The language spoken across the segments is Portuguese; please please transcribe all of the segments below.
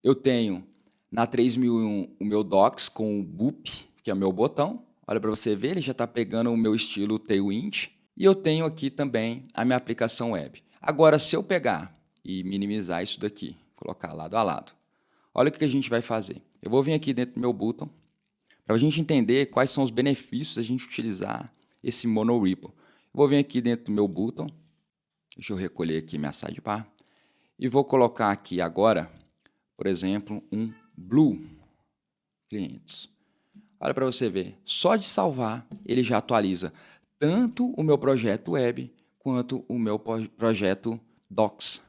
Eu tenho na 3001 o meu Docs com o Boop, que é o meu botão. Olha para você ver, ele já está pegando o meu estilo Tailwind. E eu tenho aqui também a minha aplicação web. Agora, se eu pegar e minimizar isso daqui, colocar lado a lado, olha o que a gente vai fazer. Eu vou vir aqui dentro do meu botão, para a gente entender quais são os benefícios da gente utilizar esse monorepo. Eu vou vir aqui dentro do meu botão, deixa eu recolher aqui minha sidebar, e vou colocar aqui agora, por exemplo, um Blue Clients. Olha para você ver, só de salvar ele já atualiza tanto o meu projeto web quanto o meu projeto Docs.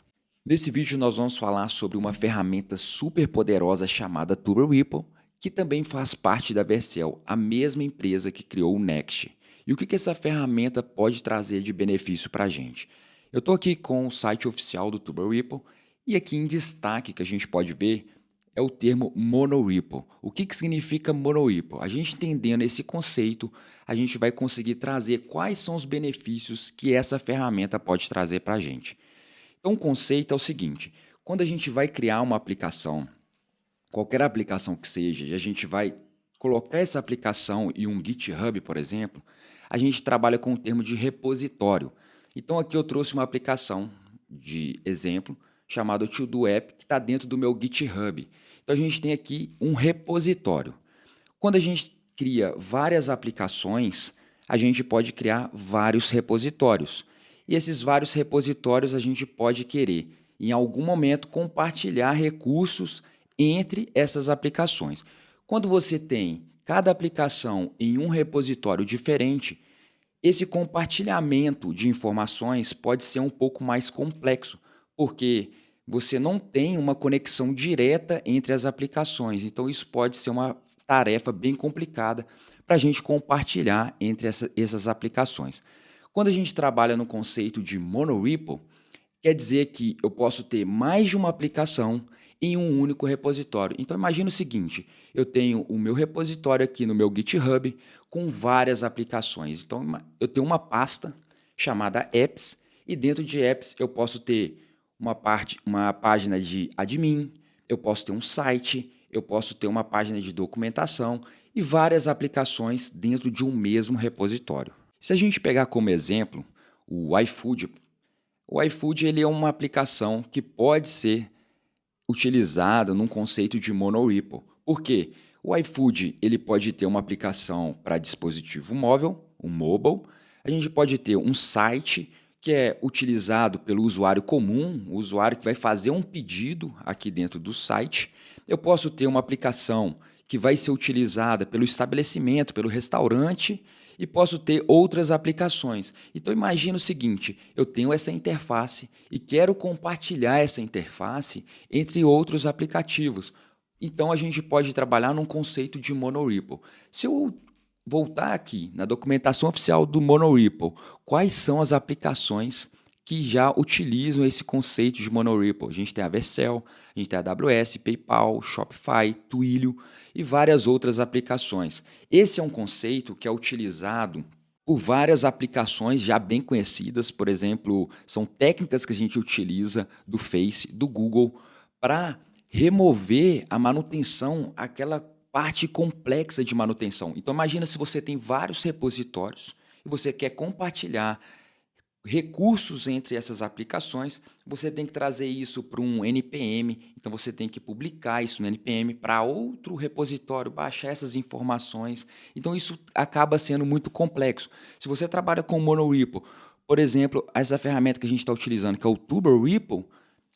Nesse vídeo nós vamos falar sobre uma ferramenta super poderosa chamada TurboRepo, que também faz parte da Vercel, a mesma empresa que criou o Next. E o que essa ferramenta pode trazer de benefício para a gente? Eu estou aqui com o site oficial do TurboRepo e aqui em destaque que a gente pode ver é o termo monorepo. O que significa monorepo? A gente entendendo esse conceito, a gente vai conseguir trazer quais são os benefícios que essa ferramenta pode trazer para a gente. Então, o conceito é o seguinte, quando a gente vai criar uma aplicação, qualquer aplicação que seja, e a gente vai colocar essa aplicação em um GitHub, por exemplo, a gente trabalha com o termo de repositório. Então, aqui eu trouxe uma aplicação de exemplo chamada To-Do App, que está dentro do meu GitHub. Então, a gente tem aqui um repositório. Quando a gente cria várias aplicações, a gente pode criar vários repositórios. E esses vários repositórios a gente pode querer, em algum momento, compartilhar recursos entre essas aplicações. Quando você tem cada aplicação em um repositório diferente, esse compartilhamento de informações pode ser um pouco mais complexo, porque você não tem uma conexão direta entre as aplicações. Então, isso pode ser uma tarefa bem complicada para a gente compartilhar entre essas aplicações. Quando a gente trabalha no conceito de monorepo, quer dizer que eu posso ter mais de uma aplicação em um único repositório. Então, imagine o seguinte, eu tenho o meu repositório aqui no meu GitHub com várias aplicações. Então, eu tenho uma pasta chamada Apps e dentro de Apps eu posso ter uma página de admin, eu posso ter um site, eu posso ter uma página de documentação e várias aplicações dentro de um mesmo repositório. Se a gente pegar como exemplo o iFood, ele é uma aplicação que pode ser utilizada num conceito de monorepo. Por quê? O iFood ele pode ter uma aplicação para dispositivo móvel, um mobile. A gente pode ter um site que é utilizado pelo usuário comum, o usuário que vai fazer um pedido aqui dentro do site. Eu posso ter uma aplicação que vai ser utilizada pelo estabelecimento, pelo restaurante, e posso ter outras aplicações. Então imagina o seguinte, eu tenho essa interface e quero compartilhar essa interface entre outros aplicativos. Então a gente pode trabalhar num conceito de monorepo. Se eu voltar aqui na documentação oficial do monorepo, quais são as aplicações que já utilizam esse conceito de monorepo? A gente tem a Vercel, a gente tem a AWS, PayPal, Shopify, Twilio e várias outras aplicações. Esse é um conceito que é utilizado por várias aplicações já bem conhecidas, por exemplo, são técnicas que a gente utiliza do Face, do Google, para remover a manutenção, aquela parte complexa de manutenção. Então imagina se você tem vários repositórios e você quer compartilhar recursos entre essas aplicações, você tem que trazer isso para um NPM, então você tem que publicar isso no NPM para outro repositório, baixar essas informações. Então isso acaba sendo muito complexo. Se você trabalha com monorepo, por exemplo, essa ferramenta que a gente está utilizando, que é o TurboRepo,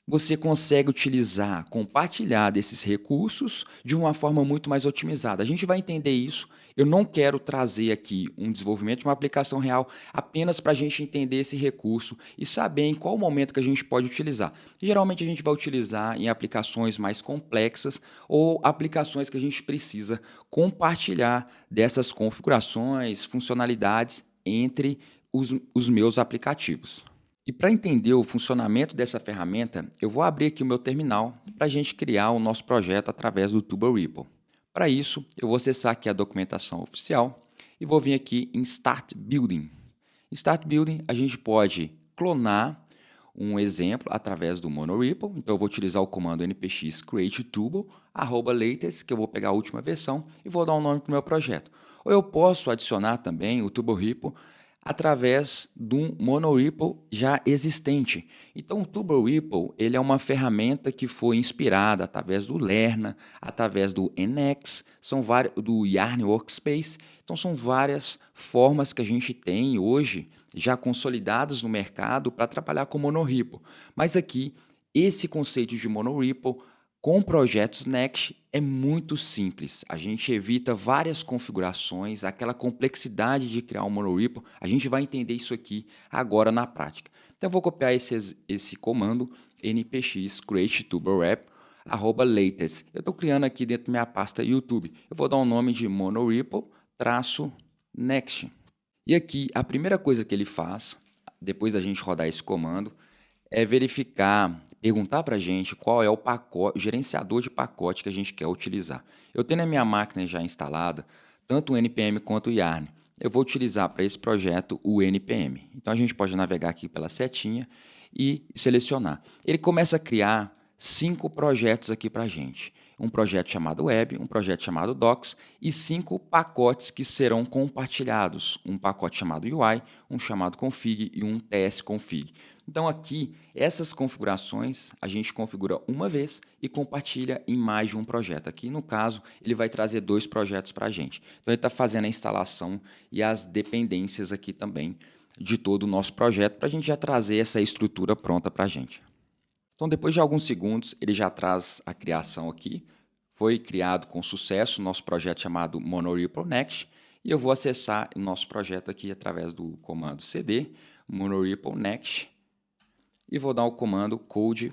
você consegue utilizar, compartilhar desses recursos de uma forma muito mais otimizada. A gente vai entender isso. Eu não quero trazer aqui um desenvolvimento de uma aplicação real apenas para a gente entender esse recurso e saber em qual momento que a gente pode utilizar. Geralmente a gente vai utilizar em aplicações mais complexas ou aplicações que a gente precisa compartilhar dessas configurações, funcionalidades entre os meus aplicativos. E para entender o funcionamento dessa ferramenta, eu vou abrir aqui o meu terminal para a gente criar o nosso projeto através do TurboRepo. Para isso, eu vou acessar aqui a documentação oficial e vou vir aqui em Start Building. Em Start Building, a gente pode clonar um exemplo através do monorepo. Então, eu vou utilizar o comando npx create tuple, @latest, que eu vou pegar a última versão e vou dar um nome para o meu projeto. Ou eu posso adicionar também o tuple através de um monorepo já existente. Então, o tuple ele é uma ferramenta que foi inspirada através do Lerna, através do NX, do Yarn Workspace. Então, são várias formas que a gente tem hoje já consolidadas no mercado para trabalhar com monorepo. Mas aqui, esse conceito de monorepo com projetos Next é muito simples. A gente evita várias configurações, aquela complexidade de criar um monorepo. A gente vai entender isso aqui agora na prática. Então, eu vou copiar esse comando npx create tuple-rep @latest. Eu estou criando aqui dentro da minha pasta YouTube. Eu vou dar um nome de monorepo-next. E aqui, a primeira coisa que ele faz, depois da gente rodar esse comando, é perguntar para a gente qual é o gerenciador de pacote que a gente quer utilizar. Eu tenho na minha máquina já instalada tanto o NPM quanto o Yarn. Eu vou utilizar para esse projeto o NPM. Então, a gente pode navegar aqui pela setinha e selecionar. Ele começa a criar 5 projetos aqui para a gente. Um projeto chamado Web, um projeto chamado Docs e 5 pacotes que serão compartilhados. Um pacote chamado UI, um chamado Config e um tsconfig. Então, aqui, essas configurações a gente configura uma vez e compartilha em mais de um projeto. Aqui, no caso, ele vai trazer 2 projetos para a gente. Então, ele está fazendo a instalação e as dependências aqui também de todo o nosso projeto para a gente já trazer essa estrutura pronta para a gente. Então, depois de alguns segundos, ele já traz a criação aqui. Foi criado com sucesso o nosso projeto chamado monorepo next. E eu vou acessar o nosso projeto aqui através do comando cd, monorepo next. E vou dar o comando code.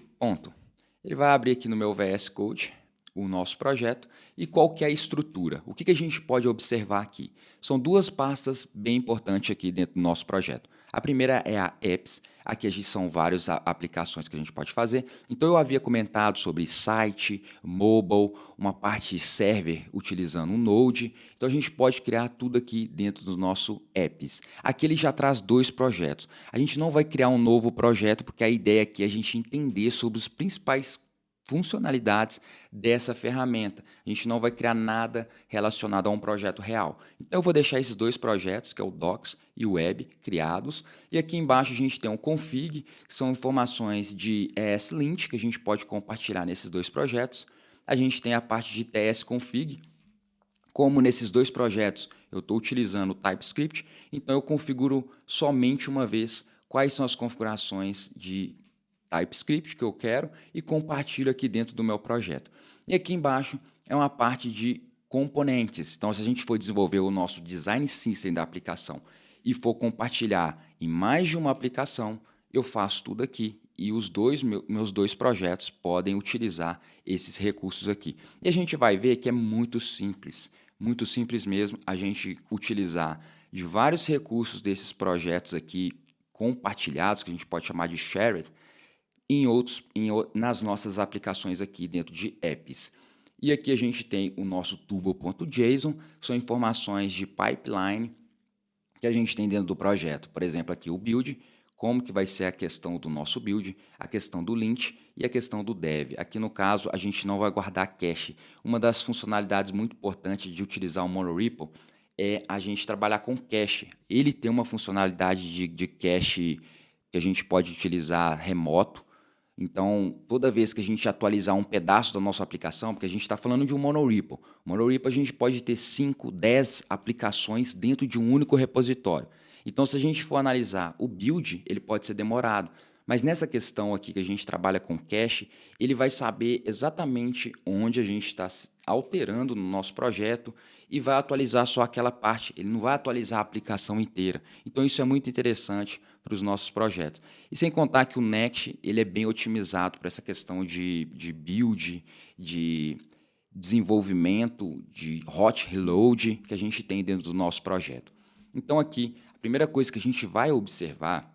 Ele vai abrir aqui no meu VS Code o nosso projeto e qual que é a estrutura. O que a gente pode observar aqui? São 2 pastas bem importantes aqui dentro do nosso projeto. A primeira é a Apps, aqui são várias aplicações que a gente pode fazer. Então, eu havia comentado sobre site, mobile, uma parte server utilizando um Node. Então, a gente pode criar tudo aqui dentro do nosso Apps. Aqui ele já traz 2 projetos. A gente não vai criar um novo projeto, porque a ideia aqui é a gente entender sobre os principais funcionalidades dessa ferramenta. A gente não vai criar nada relacionado a um projeto real. Então, eu vou deixar esses 2 projetos, que é o Docs e o Web, criados. E aqui embaixo a gente tem um config, que são informações de ESLint, que a gente pode compartilhar nesses 2 projetos. A gente tem a parte de tsconfig. Como nesses 2 projetos eu estou utilizando o TypeScript, então eu configuro somente uma vez quais são as configurações de TypeScript que eu quero e compartilho aqui dentro do meu projeto. E aqui embaixo é uma parte de componentes. Então, se a gente for desenvolver o nosso design system da aplicação e for compartilhar em mais de uma aplicação, eu faço tudo aqui e os meus 2 projetos podem utilizar esses recursos aqui. E a gente vai ver que é muito simples mesmo a gente utilizar de vários recursos desses projetos aqui compartilhados, que a gente pode chamar de shared, nas nossas aplicações aqui dentro de apps. E aqui a gente tem o nosso tuple.json, que são informações de pipeline que a gente tem dentro do projeto. Por exemplo, aqui o build, como que vai ser a questão do nosso build, a questão do lint e a questão do dev. Aqui no caso, a gente não vai guardar cache. Uma das funcionalidades muito importantes de utilizar o monorepo é a gente trabalhar com cache. Ele tem uma funcionalidade de cache que a gente pode utilizar remoto. Então, toda vez que a gente atualizar um pedaço da nossa aplicação, porque a gente está falando de um monorepo. Monorepo a gente pode ter 5, 10 aplicações dentro de um único repositório. Então, se a gente for analisar o build, ele pode ser demorado. Mas nessa questão aqui que a gente trabalha com cache, ele vai saber exatamente onde a gente está alterando no nosso projeto e vai atualizar só aquela parte. Ele não vai atualizar a aplicação inteira. Então, isso é muito interessante para os nossos projetos. E sem contar que o Next ele é bem otimizado para essa questão de build, de desenvolvimento, de hot reload que a gente tem dentro do nosso projeto. Então, aqui, a primeira coisa que a gente vai observar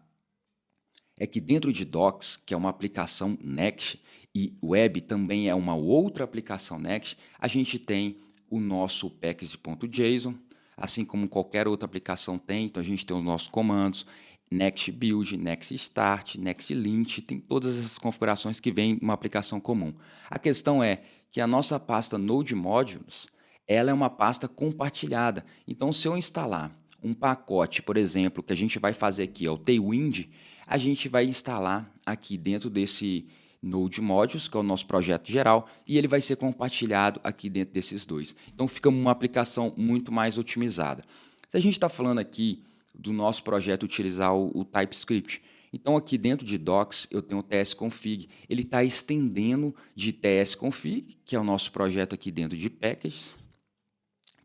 é que dentro de Docs, que é uma aplicação Next, e Web também é uma outra aplicação Next, a gente tem o nosso package.json, assim como qualquer outra aplicação tem. Então, a gente tem os nossos comandos. Next Build, Next Start, Next Lint, tem todas essas configurações que vêm em uma aplicação comum. A questão é que a nossa pasta Node Modules, ela é uma pasta compartilhada. Então, se eu instalar um pacote, por exemplo, que a gente vai fazer aqui, é o Tailwind, a gente vai instalar aqui dentro desse Node Modules, que é o nosso projeto geral, e ele vai ser compartilhado aqui dentro desses dois. Então, fica uma aplicação muito mais otimizada. Se a gente está falando aqui do nosso projeto utilizar o TypeScript, então aqui dentro de Docs eu tenho o tsconfig, ele está estendendo de tsconfig, que é o nosso projeto aqui dentro de packages,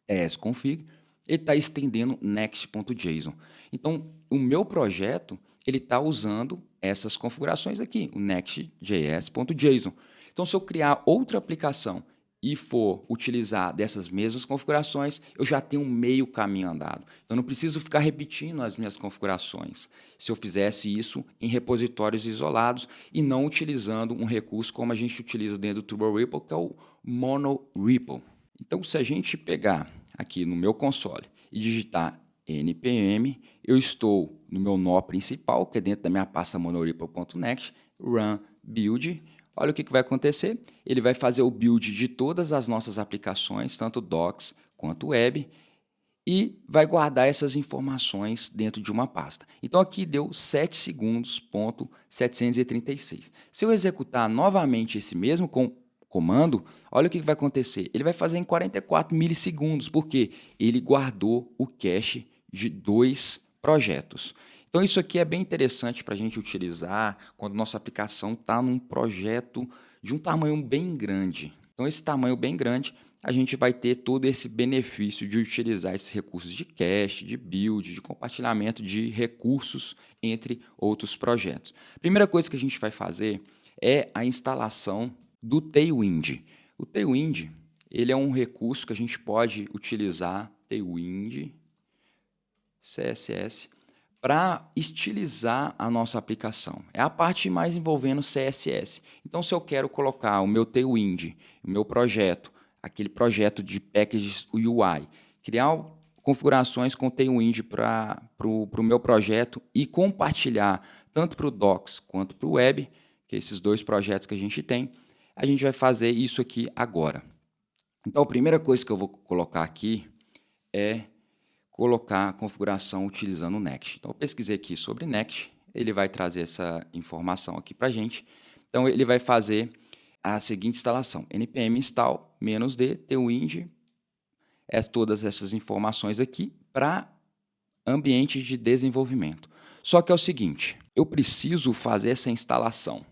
tsconfig, ele está estendendo next.json. Então, o meu projeto ele está usando essas configurações aqui, o next.js.json. Então, se eu criar outra aplicação e for utilizar dessas mesmas configurações, eu já tenho meio caminho andado. Então, não preciso ficar repetindo as minhas configurações. Se eu fizesse isso em repositórios isolados e não utilizando um recurso como a gente utiliza dentro do TurboRipple, que é o MonoRipple. Então, se a gente pegar aqui no meu console e digitar npm, eu estou no meu nó principal, que é dentro da minha pasta monoripple.next, run build. Olha o que vai acontecer. Ele vai fazer o build de todas as nossas aplicações, tanto Docs quanto Web, e vai guardar essas informações dentro de uma pasta. Então, aqui deu 7 segundos, ponto 736. Se eu executar novamente esse mesmo comando, olha o que vai acontecer. Ele vai fazer em 44 milissegundos, porque ele guardou o cache de 2 projetos. Então, isso aqui é bem interessante para a gente utilizar quando nossa aplicação está num projeto de um tamanho bem grande. Então, esse tamanho bem grande, a gente vai ter todo esse benefício de utilizar esses recursos de cache, de build, de compartilhamento de recursos entre outros projetos. A primeira coisa que a gente vai fazer é a instalação do Tailwind. O Tailwind, ele é um recurso que a gente pode utilizar, Tailwind, CSS, para estilizar a nossa aplicação. É a parte mais envolvendo CSS. Então, se eu quero colocar o meu Tailwind, o meu projeto, aquele projeto de packages UI, criar configurações com Tailwind para o meu projeto e compartilhar tanto para o Docs quanto para o Web, que é esses dois projetos que a gente tem, a gente vai fazer isso aqui agora. Então, a primeira coisa que eu vou colocar aqui é colocar a configuração utilizando o Next. Então, eu pesquisei aqui sobre Next, ele vai trazer essa informação aqui para a gente. Então, ele vai fazer a seguinte instalação, npm install -d tailwind, todas essas informações aqui para ambiente de desenvolvimento. Só que é o seguinte, eu preciso fazer essa instalação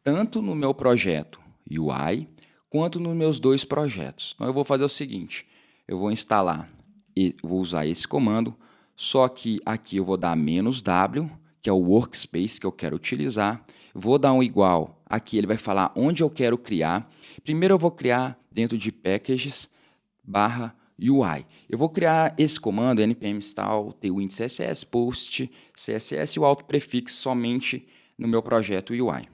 tanto no meu projeto UI, quanto nos meus dois projetos. Então, eu vou fazer o seguinte, eu vou instalar e vou usar esse comando, só que aqui eu vou dar -w, que é o workspace que eu quero utilizar, vou dar um igual, aqui ele vai falar onde eu quero criar. Primeiro eu vou criar dentro de packages /UI. Eu vou criar esse comando, npm install tailwind css, post css e o auto prefixo somente no meu projeto UI.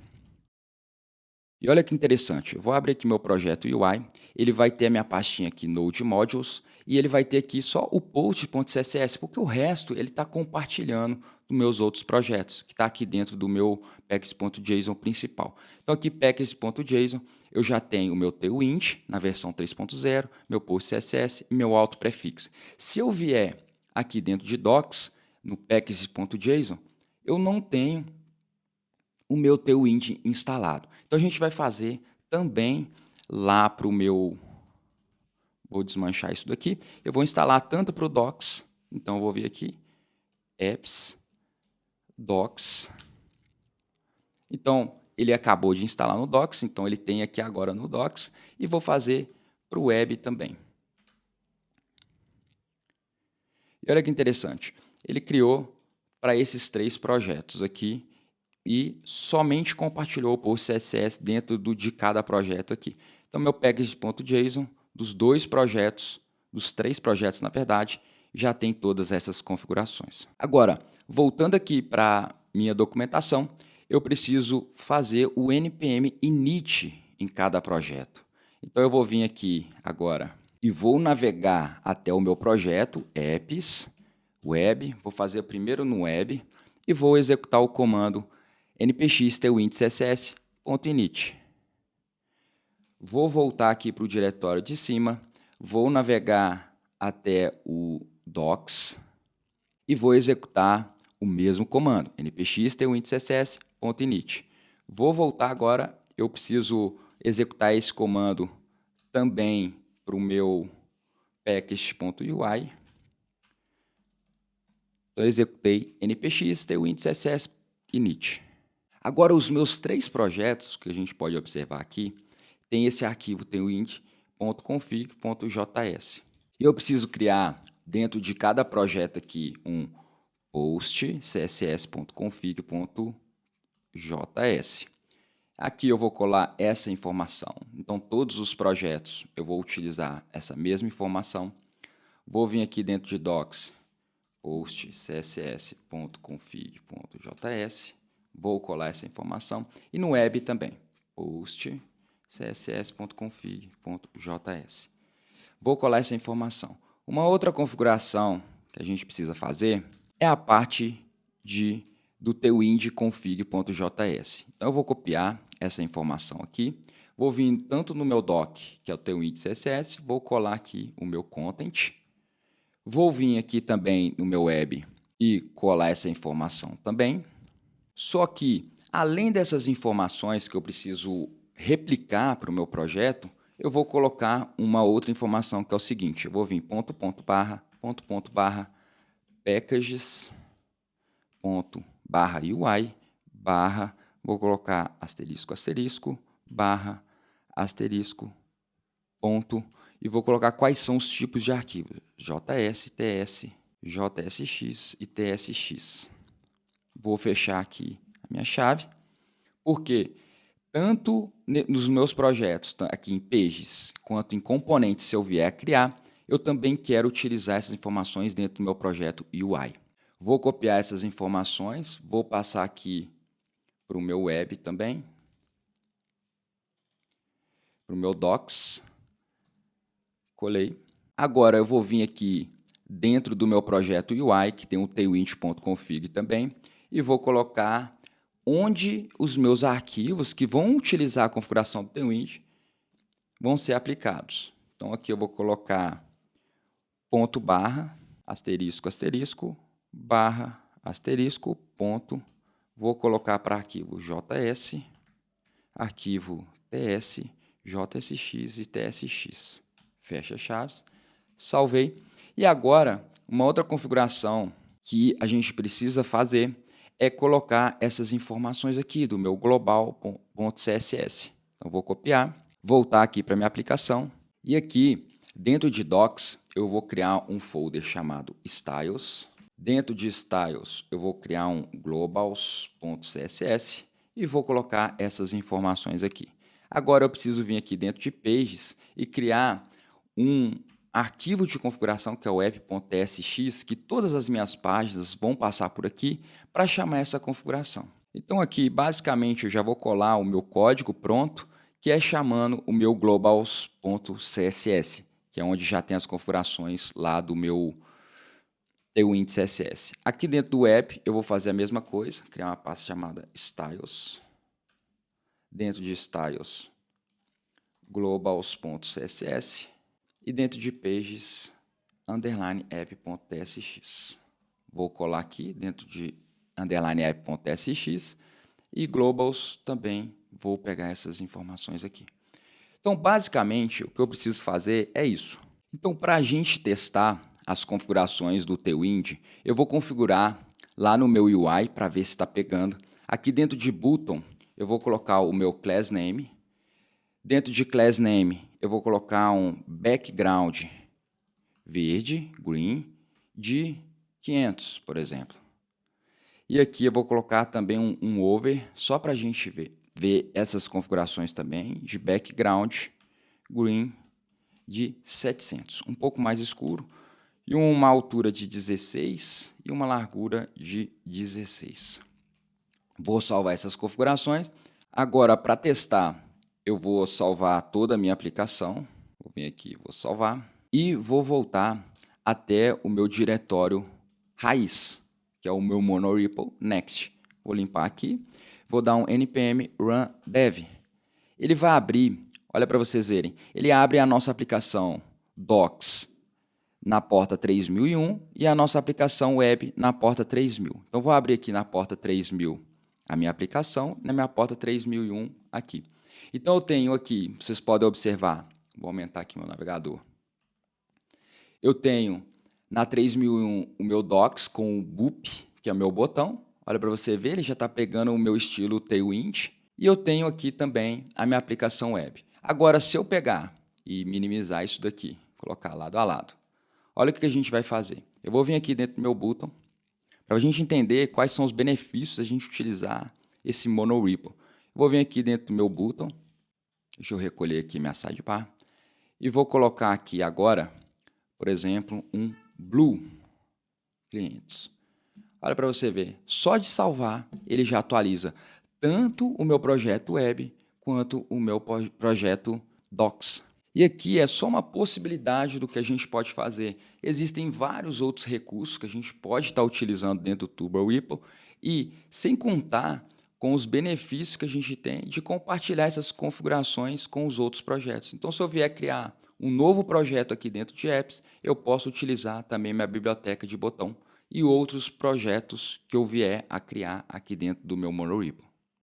E olha que interessante, eu vou abrir aqui meu projeto UI, ele vai ter a minha pastinha aqui Node Modules e ele vai ter aqui só o post.css, porque o resto ele está compartilhando dos meus outros projetos, que está aqui dentro do meu packages.json principal. Então aqui packages.json eu já tenho o meu tailwind na versão 3.0, meu post.css e meu auto prefixo. Se eu vier aqui dentro de docs, no packages.json, eu não tenho o meu Tailwind instalado. Então, a gente vai fazer também lá para o meu... Vou desmanchar isso daqui. Eu vou instalar tanto para o Docs. Então, eu vou vir aqui. Apps, Docs. Então, ele acabou de instalar no Docs. Então, ele tem aqui agora no Docs. E vou fazer para o Web também. E olha que interessante. Ele criou para esses 3 projetos aqui e somente compartilhou o post CSS dentro de cada projeto aqui. Então, meu package.json dos 2 projetos, dos 3 projetos, na verdade, já tem todas essas configurações. Agora, voltando aqui para minha documentação, eu preciso fazer o npm init em cada projeto. Então, eu vou vir aqui agora e vou navegar até o meu projeto, apps, web, vou fazer primeiro no web, e vou executar o comando npx tailwindcss.init. Vou voltar aqui para o diretório de cima, vou navegar até o docs e vou executar o mesmo comando, npx tailwindcss.init. Vou voltar agora, eu preciso executar esse comando também para o meu package.ui. Então, eu executei npx tailwindcss.init. Agora, os meus 3 projetos que a gente pode observar aqui, tem esse arquivo tailwind.config.js. E eu preciso criar, dentro de cada projeto aqui, um post css.config.js. Aqui eu vou colar essa informação. Então, todos os projetos eu vou utilizar essa mesma informação. Vou vir aqui dentro de docs, post css.config.js. Vou colar essa informação. E no web também, post css.config.js. Vou colar essa informação. Uma outra configuração que a gente precisa fazer é a parte do tailwind.config.js. Então, eu vou copiar essa informação aqui, vou vir tanto no meu doc, que é o tailwind.css, vou colar aqui o meu content, vou vir aqui também no meu web e colar essa informação também. Só que, além dessas informações que eu preciso replicar para o meu projeto, eu vou colocar uma outra informação que é o seguinte, eu vou vir packages.ui, vou colocar asterisco, asterisco, barra, asterisco, ponto, e vou colocar quais são os tipos de arquivos, JS, TS, JSX e TSX. Vou fechar aqui a minha chave, porque tanto nos meus projetos, aqui em pages, quanto em componentes, se eu vier a criar, eu também quero utilizar essas informações dentro do meu projeto UI. Vou copiar essas informações, vou passar aqui para o meu web também, para o meu docs, colei. Agora eu vou vir aqui dentro do meu projeto UI, que tem o tailwind.config também, e vou colocar onde os meus arquivos que vão utilizar a configuração do Tailwind vão ser aplicados. Então, aqui eu vou colocar ponto barra, asterisco, asterisco, barra, asterisco, ponto. Vou colocar para arquivo JS, arquivo TS, JSX e TSX. Fecha chaves, salvei. E agora, uma outra configuração que a gente precisa fazer é colocar essas informações aqui do meu global.css. Então, vou copiar, voltar aqui para a minha aplicação e aqui, dentro de docs, eu vou criar um folder chamado styles. Dentro de styles, eu vou criar um globals.css e vou colocar essas informações aqui. Agora, eu preciso vir aqui dentro de pages e criar um arquivo de configuração, que é o web.tsx, que todas as minhas páginas vão passar por aqui para chamar essa configuração. Então, aqui, basicamente, eu já vou colar o meu código pronto, que é chamando o meu globals.css, que é onde já tem as configurações lá do meu Tailwind CSS. Aqui dentro do web, eu vou fazer a mesma coisa, criar uma pasta chamada styles. Dentro de styles, globals.css. E dentro de pages, underline app.tsx. Vou colar aqui dentro de underline app.tsx e globals também vou pegar essas informações aqui. Então, basicamente, o que eu preciso fazer é isso. Então, para a gente testar as configurações do Tailwind, eu vou configurar lá no meu UI para ver se está pegando. Aqui dentro de button, eu vou colocar o meu class name. Dentro de class name, eu vou colocar um background verde, green, de 500, por exemplo. E aqui eu vou colocar também um over, só para a gente ver essas configurações também, de background green de 700, um pouco mais escuro, e uma altura de 16 e uma largura de 16. Vou salvar essas configurações. Agora, para testar, eu vou salvar toda a minha aplicação. Vou vir aqui, vou salvar. E vou voltar até o meu diretório raiz, que é o meu monorepo, next. Vou limpar aqui, vou dar um npm run dev. Ele vai abrir, olha para vocês verem, ele abre a nossa aplicação docs na porta 3001 e a nossa aplicação web na porta 3000. Então, vou abrir aqui na porta 3000 a minha aplicação, na minha porta 3001 aqui. Então, eu tenho aqui, vocês podem observar, vou aumentar aqui meu navegador. Eu tenho na 3001 o meu docs com o boop, que é o meu botão. Olha para você ver, ele já está pegando o meu estilo Tailwind. E eu tenho aqui também a minha aplicação web. Agora, se eu pegar e minimizar isso daqui, colocar lado a lado, olha o que a gente vai fazer. Eu vou vir aqui dentro do meu button, para a gente entender quais são os benefícios da gente utilizar esse monorepo. Eu vou vir aqui dentro do meu button, deixa eu recolher aqui minha sidebar, e vou colocar aqui agora, por exemplo, um blue clientes. Olha para você ver, só de salvar ele já atualiza tanto o meu projeto web quanto o meu projeto docs. E aqui é só uma possibilidade do que a gente pode fazer. Existem vários outros recursos que a gente pode estar utilizando dentro do TurboRipple e sem contar com os benefícios que a gente tem de compartilhar essas configurações com os outros projetos. Então, se eu vier criar um novo projeto aqui dentro de apps, eu posso utilizar também minha biblioteca de botão e outros projetos que eu vier a criar aqui dentro do meu monorepo.